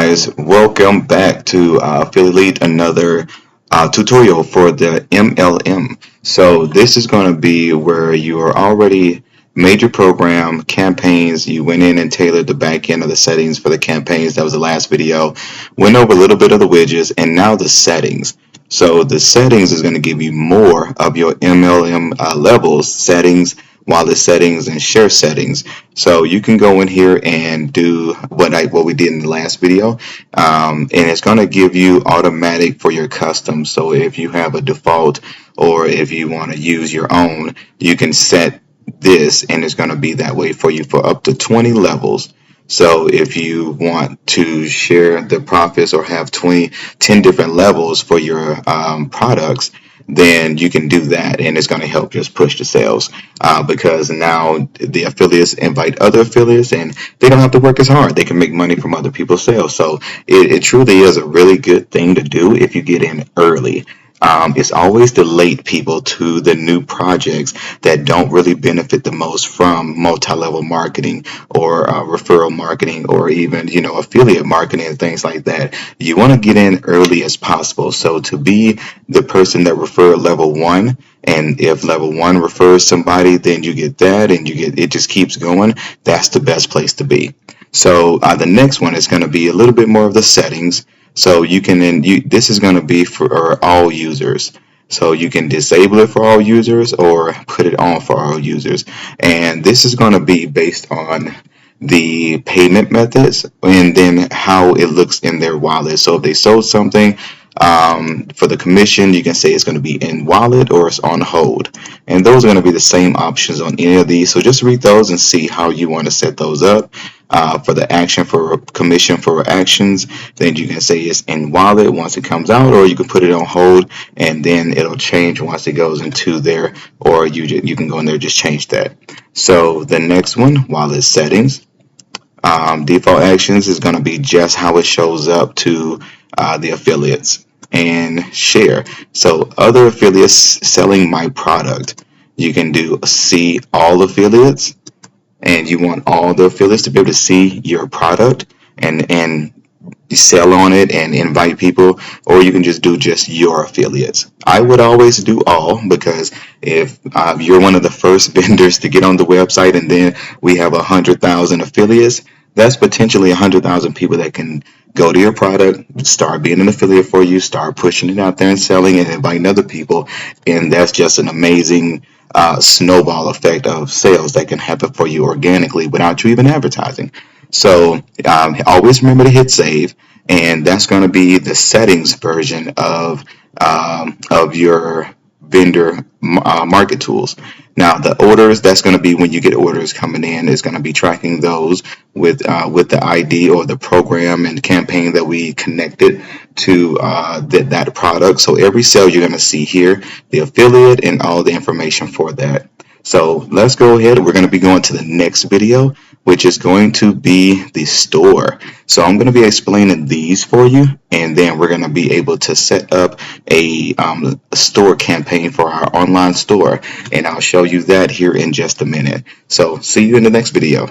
guys, welcome back to AffilElite, another tutorial for the MLM. So this is going to be where you are already made your program, campaigns, you went in and tailored the back end of the settings for the campaigns. That was the last video. Went over a little bit of the widgets and now the settings. So the settings is going to give you more of your MLM levels, settings, wallet settings, and share settings. So you can go in here and do what we did in the last video, and it's going to give you automatic for your custom. So if you have a default or if you want to use your own, you can set this and it's going to be that way for you for up to 20 levels. So if you want to share the profits or have 10 different levels for your products, then you can do that, and it's going to help just push the sales because now the affiliates invite other affiliates and they don't have to work as hard. They can make money from other people's sales. So it truly is a really good thing to do if you get in early. It's always the late people to the new projects that don't really benefit the most from multi-level marketing or referral marketing or even, affiliate marketing and things like that. You want to get in early as possible. So to be the person that refer level 1, and if level 1 refers somebody, then you get that and it just keeps going. That's the best place to be. So the next one is going to be a little bit more of the settings. So you can this is going to be for all users. So you can disable it for all users or put it on for all users. And this is going to be based on the payment methods and then how it looks in their wallet. So if they sold something for the commission, you can say it's going to be in wallet or it's on hold. And those are going to be the same options on any of these. So just read those and see how you want to set those up. For the action for commission for actions, then you can say it's in wallet once it comes out, or you can put it on hold and then it'll change once it goes into there, or you can go in there and just change that. So the next one, wallet settings. Default actions is going to be just how it shows up to the affiliates. And share. So other affiliates selling my product, you can do see all affiliates, and you want all the affiliates to be able to see your product and sell on it and invite people, or you can just do just your affiliates. I would always do all, because if you're one of the first vendors to get on the website and then we have 100,000 affiliates, that's potentially 100,000 people that can go to your product, start being an affiliate for you, start pushing it out there and selling and inviting other people, and that's just an amazing snowball effect of sales that can happen for you organically without you even advertising. So always remember to hit save, and that's going to be the settings version of your vendor market tools. Now the orders, that's going to be when you get orders coming in. It's going to be tracking those with the ID or the program and campaign that we connected to that product. So every sale you're going to see here, the affiliate and all the information for that. So let's go ahead. We're going to be going to the next video, which is going to be the store. So I'm going to be explaining these for you, and then we're going to be able to set up a store campaign for our online store, and I'll show you that here in just a minute. So see you in the next video.